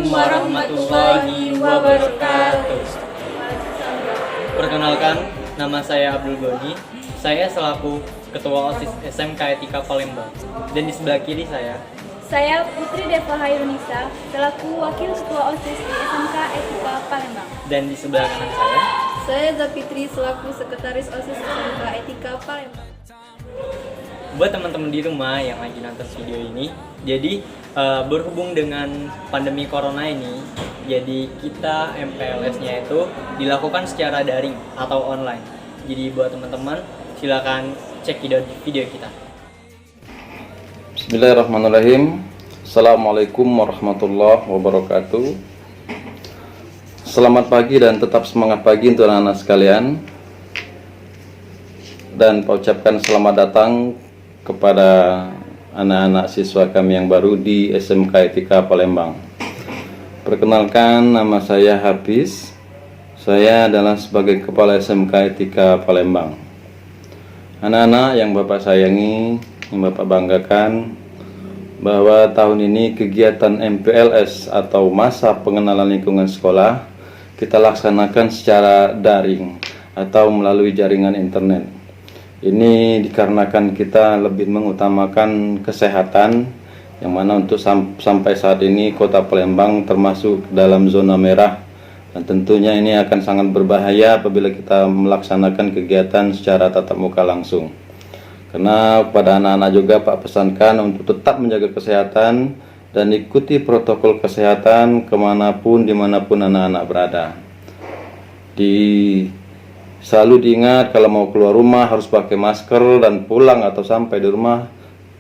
warahmatullahi wabarakatuh. Perkenalkan, nama saya Abdul Goni. Saya selaku Ketua OSIS SMK Etika Palembang. Dan di sebelah kiri saya Putri Deva Hairunisa, selaku Wakil Ketua OSIS di SMK Etika Palembang. dan di sebelah kanan Saya Zapitri, selaku Sekretaris OSIS SMK Etika Palembang. buat teman-teman di rumah yang lagi nonton video ini, jadi berhubung dengan pandemi corona ini, jadi kita MPLS-nya itu dilakukan secara daring atau online. Jadi buat teman-teman silakan cek video kita. Bismillahirrahmanirrahim. Assalamualaikum warahmatullahi wabarakatuh. Selamat pagi dan tetap semangat pagi untuk anak-anak sekalian. Dan ucapkan selamat datang kepada anak-anak siswa kami yang baru di SMK Etika Palembang. Perkenalkan, nama saya Hafiz. Saya adalah sebagai Kepala SMK Etika Palembang. Anak-anak yang Bapak sayangi, yang Bapak banggakan, bahwa tahun ini kegiatan MPLS atau masa pengenalan lingkungan sekolah kita laksanakan secara daring atau melalui jaringan internet. Ini dikarenakan kita lebih mengutamakan kesehatan, yang mana untuk sampai saat ini Kota Palembang termasuk dalam zona merah, dan tentunya ini akan sangat berbahaya apabila kita melaksanakan kegiatan secara tatap muka langsung. Karena kepada anak-anak juga Pak pesankan untuk tetap menjaga kesehatan dan ikuti protokol kesehatan kemanapun dimanapun anak-anak berada. Selalu diingat kalau mau keluar rumah harus pakai masker, dan pulang atau sampai di rumah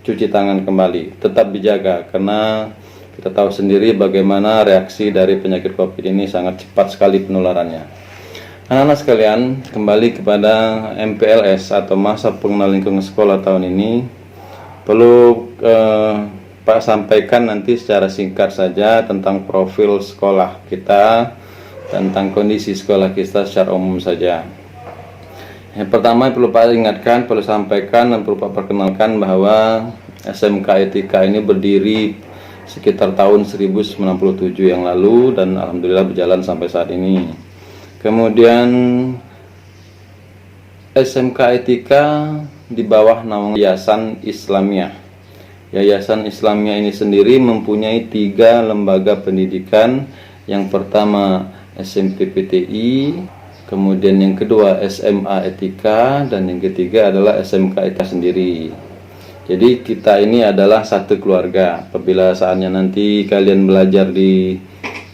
cuci tangan kembali. Tetap dijaga karena kita tahu sendiri bagaimana reaksi dari penyakit COVID ini sangat cepat sekali penularannya. Anak-anak sekalian, kembali kepada MPLS atau masa pengenalan lingkungan sekolah tahun ini, perlu Pak sampaikan nanti secara singkat saja tentang profil sekolah kita, tentang kondisi sekolah kita secara umum saja. Yang pertama perlu Pak ingatkan, perlu sampaikan dan perlu Pak perkenalkan bahwa SMK Etika ini berdiri sekitar tahun 1997 yang lalu dan alhamdulillah berjalan sampai saat ini. Kemudian SMK Etika di bawah naungan Yayasan Islamiyah. Yayasan Islamiyah ini sendiri mempunyai 3 lembaga pendidikan. Yang pertama SMP PTI, kemudian yang kedua SMA Etika, dan yang ketiga adalah SMK Etika sendiri. Jadi kita ini adalah satu keluarga. Apabila saatnya nanti kalian belajar di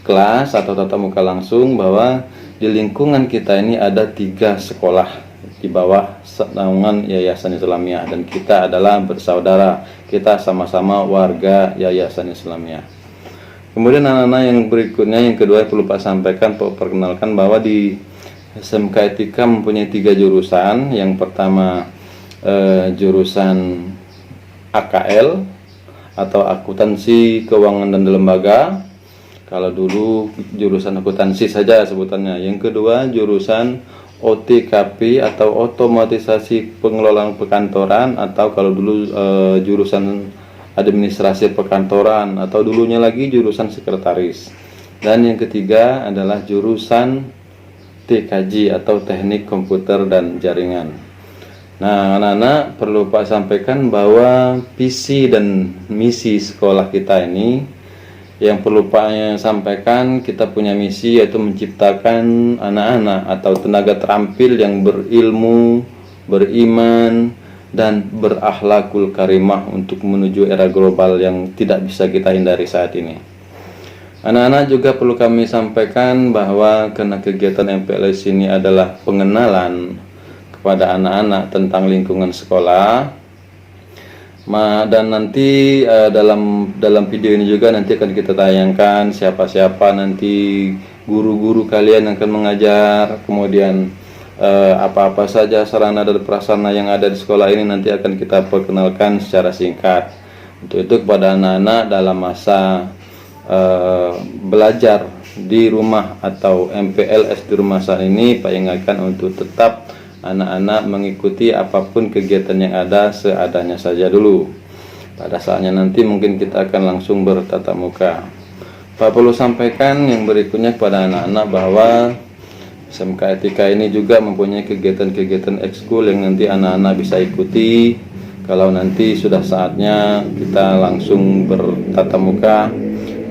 kelas atau tatap muka langsung, bahwa di lingkungan kita ini ada 3 sekolah di bawah naungan Yayasan Islamiyah, dan kita adalah bersaudara. Kita sama-sama warga Yayasan Islamiyah. Kemudian anak-anak yang berikutnya, yang kedua perlu Pak sampaikan, Pak perkenalkan bahwa di SMK Etika mempunyai 3 jurusan. Yang pertama jurusan AKL atau akuntansi keuangan dan lembaga. Kalau dulu jurusan akuntansi saja sebutannya. Yang kedua jurusan OTKP atau otomatisasi pengelolaan perkantoran, atau kalau dulu jurusan administrasi perkantoran, atau dulunya lagi jurusan sekretaris. Dan yang ketiga adalah jurusan TKJ atau teknik komputer dan jaringan. Nah, anak-anak perlu Pak sampaikan bahwa visi dan misi sekolah kita ini, yang perlu Pak sampaikan, kita punya misi yaitu menciptakan anak-anak atau tenaga terampil yang berilmu, beriman, dan berakhlakul karimah untuk menuju era global yang tidak bisa kita hindari saat ini. Anak-anak juga perlu kami sampaikan bahwa karena kegiatan MPLS ini adalah pengenalan kepada anak-anak tentang lingkungan sekolah, dan nanti dalam video ini juga nanti akan kita tayangkan siapa-siapa nanti guru-guru kalian yang akan mengajar, kemudian apa-apa saja sarana dan prasarana yang ada di sekolah ini nanti akan kita perkenalkan secara singkat. Untuk itu kepada anak-anak dalam masa belajar di rumah atau MPLS di rumah saat ini, Pak ingatkan untuk tetap anak-anak mengikuti apapun kegiatan yang ada seadanya saja dulu. Pada saatnya nanti mungkin kita akan langsung bertatap muka. Pak perlu sampaikan yang berikutnya kepada anak-anak bahwa SMK Etika ini juga mempunyai kegiatan-kegiatan ekskul yang nanti anak-anak bisa ikuti kalau nanti sudah saatnya kita langsung bertatap muka.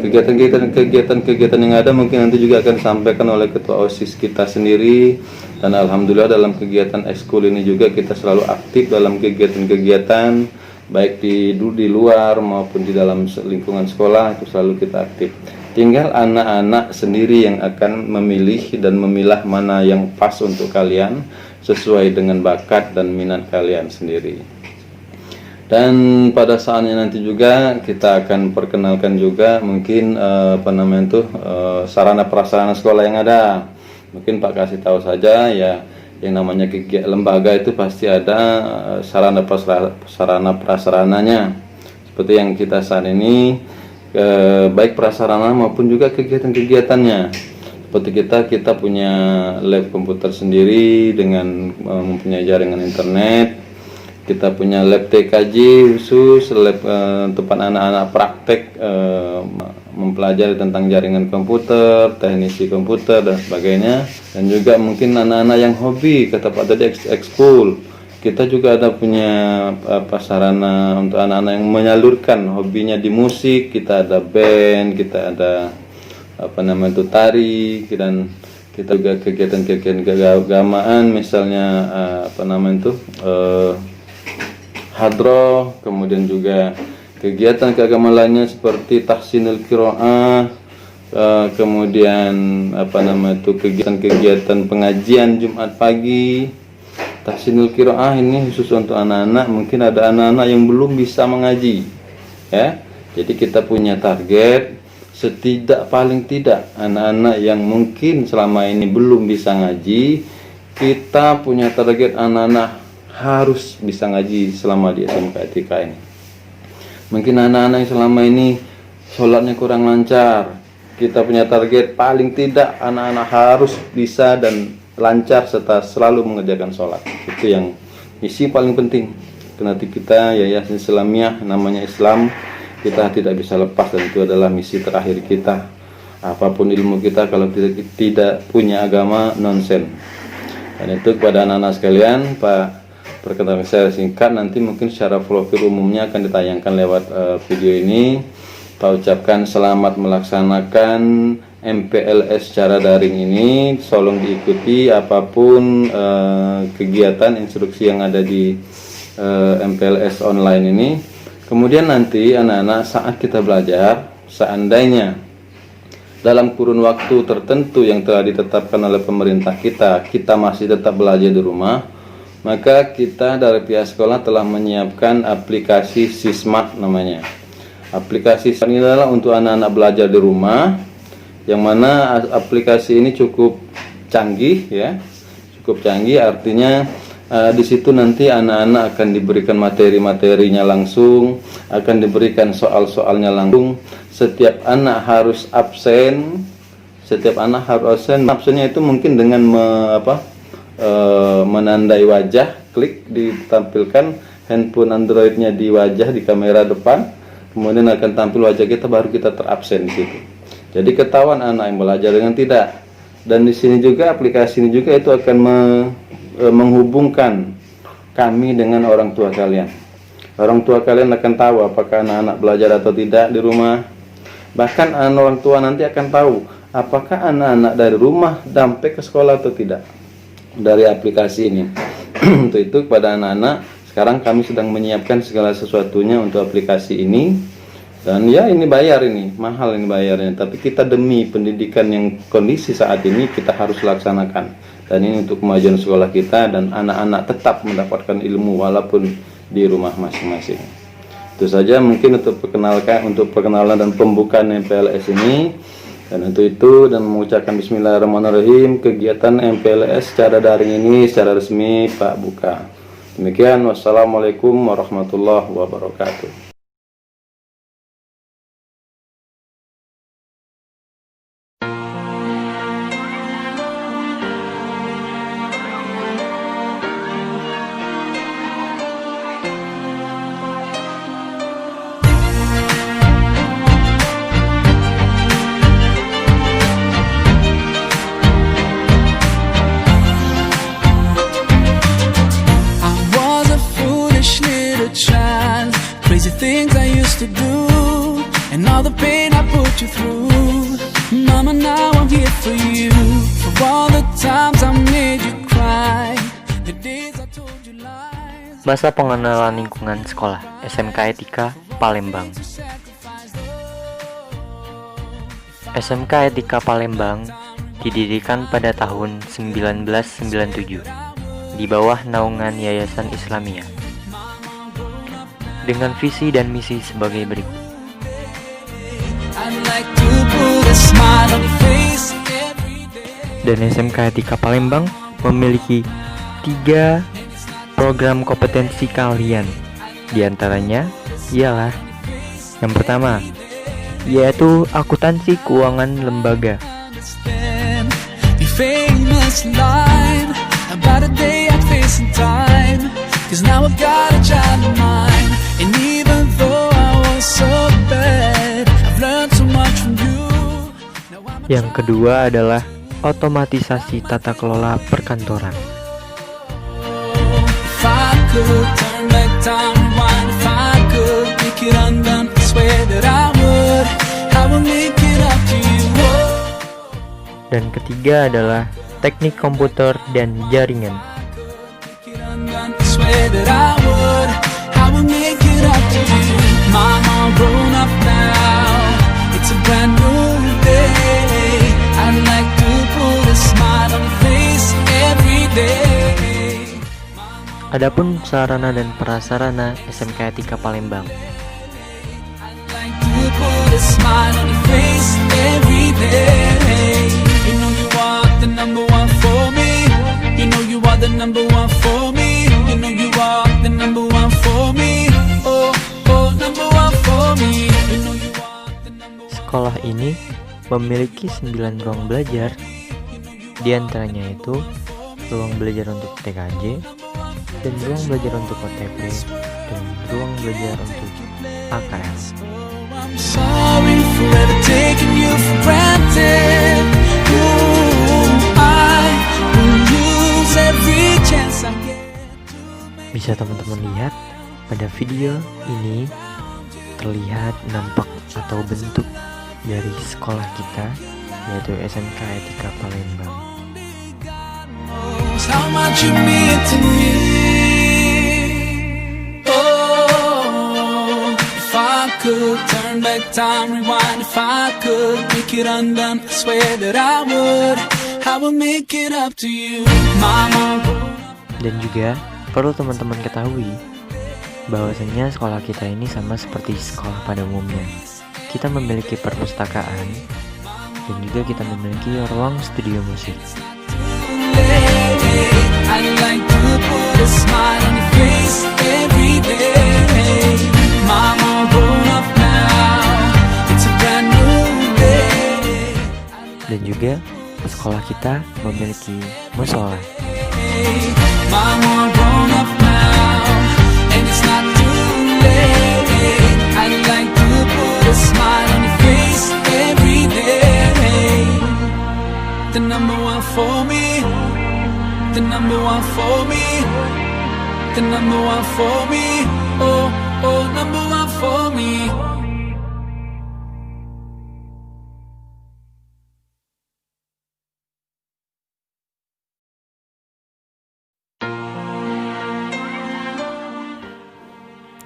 Kegiatan-kegiatan yang ada mungkin nanti juga akan disampaikan oleh ketua OSIS kita sendiri, dan alhamdulillah dalam kegiatan ekskul ini juga kita selalu aktif dalam kegiatan-kegiatan baik di luar maupun di dalam lingkungan sekolah, itu selalu kita aktif. Tinggal anak-anak sendiri yang akan memilih dan memilah mana yang pas untuk kalian sesuai dengan bakat dan minat kalian sendiri. Dan pada saatnya nanti juga kita akan perkenalkan juga mungkin sarana prasarana sekolah yang ada. Mungkin Pak kasih tahu saja ya, yang namanya lembaga itu pasti ada sarana prasarananya. Seperti yang kita saat ini, baik prasarana maupun juga kegiatan-kegiatannya. Seperti kita punya lab komputer sendiri dengan mempunyai jaringan internet. Kita punya lab TKJ khusus, lab tempat anak-anak praktek mempelajari tentang jaringan komputer, teknisi komputer dan sebagainya. Dan juga mungkin anak-anak yang hobi, kata Pak tadi ekskul. Kita juga ada punya sarana untuk anak-anak yang menyalurkan hobinya di musik. Kita ada band, kita ada tari, dan kita juga kegiatan-kegiatan keagamaan, misalnya hadroh, kemudian juga kegiatan keagamaan lainnya seperti tahsinul qiraah, kemudian kegiatan pengajian Jumat pagi. Tahsinul qiraah ini khusus untuk anak-anak, mungkin ada anak-anak yang belum bisa mengaji ya. Jadi kita punya target paling tidak anak-anak yang mungkin selama ini belum bisa ngaji, kita punya target anak-anak harus bisa ngaji selama di SMK Etika ini. Mungkin anak-anak yang selama ini sholatnya kurang lancar, kita punya target paling tidak anak-anak harus bisa dan lancar serta selalu mengerjakan sholat. Itu yang misi paling penting. Nanti kita Yayasan Islamiyah, namanya Islam, kita tidak bisa lepas, dan itu adalah misi terakhir kita. Apapun ilmu kita, kalau tidak punya agama, nonsen. Dan itu kepada anak-anak sekalian, Pak, perkenalan saya singkat, nanti mungkin secara profil umumnya akan ditayangkan lewat video ini. Pak ucapkan selamat melaksanakan MPLS secara daring ini. Tolong diikuti apapun kegiatan instruksi yang ada di MPLS online ini. Kemudian nanti anak-anak saat kita belajar, seandainya dalam kurun waktu tertentu yang telah ditetapkan oleh pemerintah kita masih tetap belajar di rumah, maka kita dari pihak sekolah telah menyiapkan aplikasi Sismat namanya. Aplikasi ini adalah untuk anak-anak belajar di rumah, yang mana aplikasi ini cukup canggih ya. Cukup canggih artinya di situ nanti anak-anak akan diberikan materi-materinya langsung, akan diberikan soal-soalnya langsung. Setiap anak harus absen. Absennya itu mungkin dengan menandai wajah, klik ditampilkan handphone Androidnya di wajah, di kamera depan, kemudian akan tampil wajah kita, baru kita terabsen di situ. Jadi ketahuan anak yang belajar dengan tidak. Dan di sini juga aplikasi ini juga itu akan menghubungkan kami dengan orang tua kalian. Orang tua kalian akan tahu apakah anak-anak belajar atau tidak di rumah. Bahkan orang tua nanti akan tahu apakah anak-anak dari rumah sampai ke sekolah atau tidak dari aplikasi ini. Untuk itu kepada anak-anak, sekarang kami sedang menyiapkan segala sesuatunya untuk aplikasi ini. Dan ya ini bayar, ini mahal ini bayarnya, tapi kita demi pendidikan yang kondisi saat ini kita harus laksanakan. Dan ini untuk kemajuan sekolah kita dan anak-anak tetap mendapatkan ilmu walaupun di rumah masing-masing. Itu saja mungkin untuk perkenalan dan pembukaan MPLS ini. Dan untuk itu, dan mengucapkan bismillahirrahmanirrahim, kegiatan MPLS secara daring ini secara resmi Pak buka. Demikian, wassalamualaikum warahmatullahi wabarakatuh. pain I put you through. Mama, now I'm here for you. For all the times I made you cry, the days I told you lies. Masa pengenalan lingkungan sekolah SMK Etika Palembang. SMK Etika Palembang didirikan pada tahun 1997 di bawah naungan Yayasan Islamiyah dengan visi dan misi sebagai berikut. Dan SMK Etika Palembang memiliki 3 program kompetensi kalian. Di antaranya ialah yang pertama, yaitu akuntansi keuangan lembaga. Famous line about a day I'd face in time, 'cause now I've got a child of mine. And even though I was so bad, I've learned so much from you. Yang kedua adalah otomatisasi tata kelola perkantoran. If I could turn back time, rewind, if I could make it undone, I swear that I would make it up to you. Dan ketiga adalah teknik komputer dan jaringan. Adapun sarana dan prasarana SMK Etika Palembang. Sekolah ini memiliki 9 ruang belajar. Di antaranya itu ruang belajar untuk TKJ, dan ruang belajar untuk OTP, dan ruang belajar untuk AKL. I'm sorry for ever taking you for granted. I will use every chance I get. Bisa teman-teman lihat pada video ini terlihat nampak atau bentuk dari sekolah kita, yaitu SMK Etika Palembang. How much you mean to me. Oh, if I could turn back time, rewind, if I could make it undone, I swear that I would make it up to you, Mama. Dan juga perlu teman-teman ketahui bahwasanya sekolah kita ini sama seperti sekolah pada umumnya. Kita memiliki perpustakaan dan juga kita memiliki ruang studio musik. I'd like to put a smile on your face every day. Mama, grown up now, it's a brand new day. Dan juga sekolah kita memiliki musola. Mama, grown up now, and it's not too late. I'd like to put a smile on your face every day. The number one for me. The number one for me. The number one for me. Oh, oh, number one for me.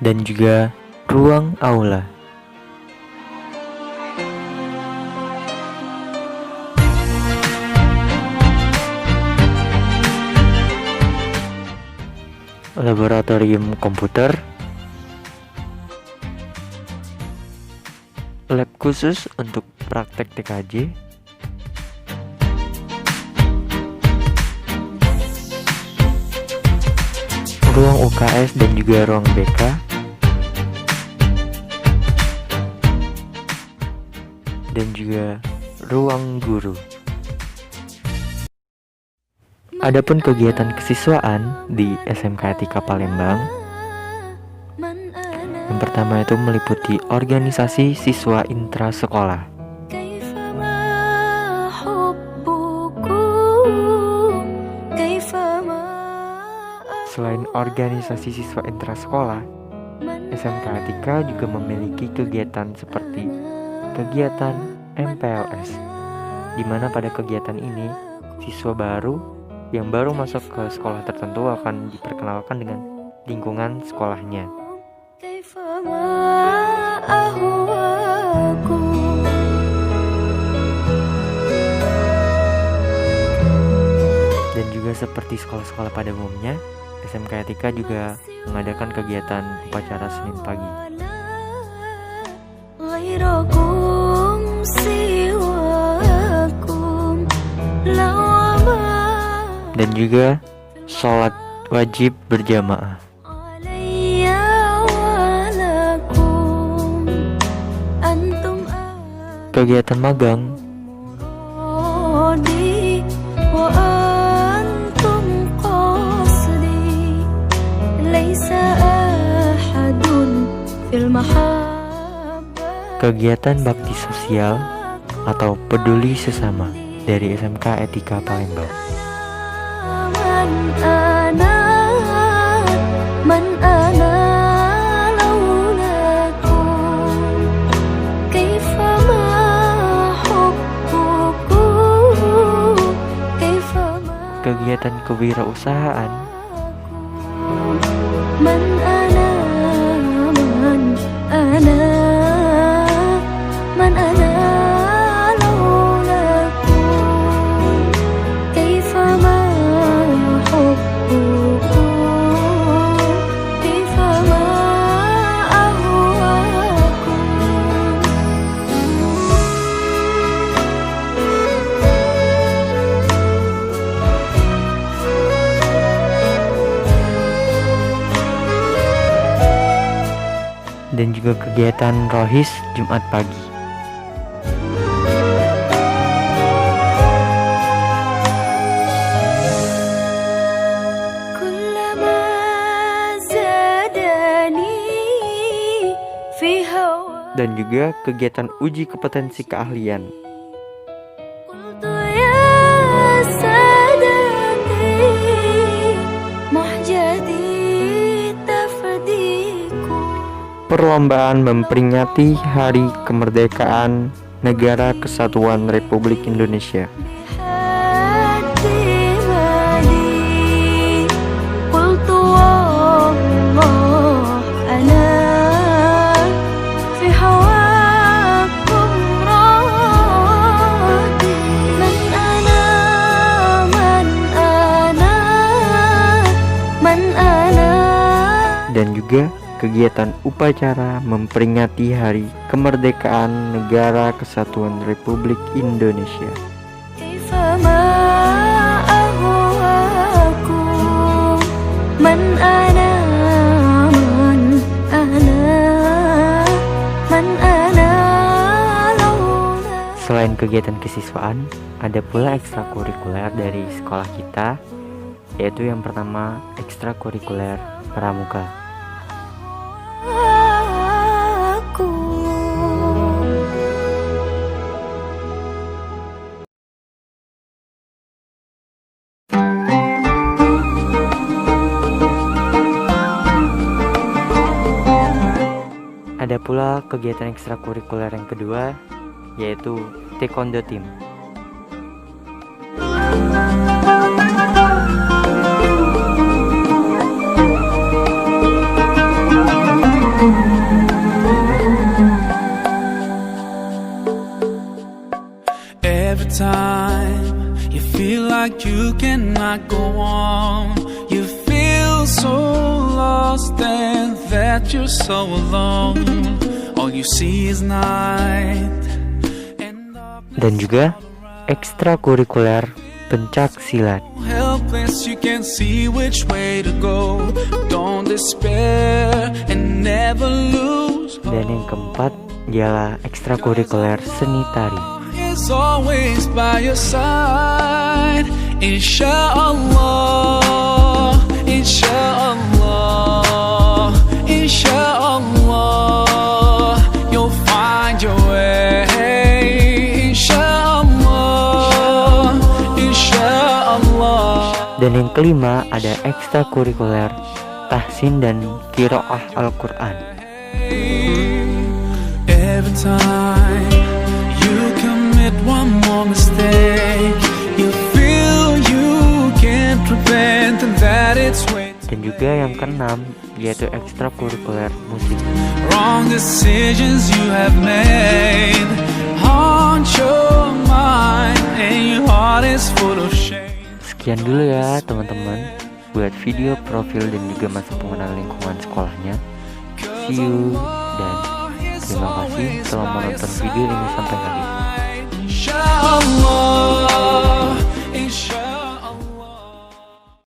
Dan juga ruang aula. Laboratorium komputer, lab khusus untuk praktek TKJ, ruang UKS dan juga ruang BK, dan juga ruang guru. Adapun kegiatan kesiswaan di SMK Etika Palembang, yang pertama itu meliputi organisasi siswa intrasekolah. Selain organisasi siswa intrasekolah, SMK Etika juga memiliki kegiatan seperti kegiatan MPLS, di mana pada kegiatan ini siswa baru yang baru masuk ke sekolah tertentu akan diperkenalkan dengan lingkungan sekolahnya. Dan juga seperti sekolah-sekolah pada umumnya, SMK Etika juga mengadakan kegiatan upacara Senin pagi. Dan juga sholat wajib berjamaah. Kegiatan magang. Kegiatan bakti sosial atau peduli sesama dari SMK Etika Palembang. Kegiatan kewirausahaan. Dan juga kegiatan rohis Jumat pagi. Dan juga kegiatan uji kompetensi keahlian. Perlombaan memperingati Hari Kemerdekaan Negara Kesatuan Republik Indonesia. Dan juga kegiatan upacara memperingati Hari Kemerdekaan Negara Kesatuan Republik Indonesia. Selain kegiatan kesiswaan, ada pula ekstrakurikuler dari sekolah kita, yaitu yang pertama ekstrakurikuler pramuka. Ada pula kegiatan ekstrakurikuler yang kedua, yaitu Taekwondo Team. Every time you feel like you cannot go on, you feel so lost and that you're so alone. All you see is night. Dan juga ekstrakurikuler pencak silat. Helpless, you can't see which way to go. Don't despair and never lose. Dan yang keempat ialah ekstrakurikuler seni tari. He's always by your side. Insyaallah, insyaallah, insyaallah, you'll find your way. Dan yang kelima ada ekstrakurikuler tahsin dan qiraah Al-Quran. Every time your mistake. You feel you can't repent and that it's way Dan juga yang keenam, yaitu ekstrakurikuler musik. wrong decisions you have made. Haunt your mind and your heart is full of shame. Sekian dulu ya teman-teman, buat video profil dan juga masa pengenalan lingkungan sekolahnya. See you, dan terima kasih telah menonton video ini sampai habis. Inshallah.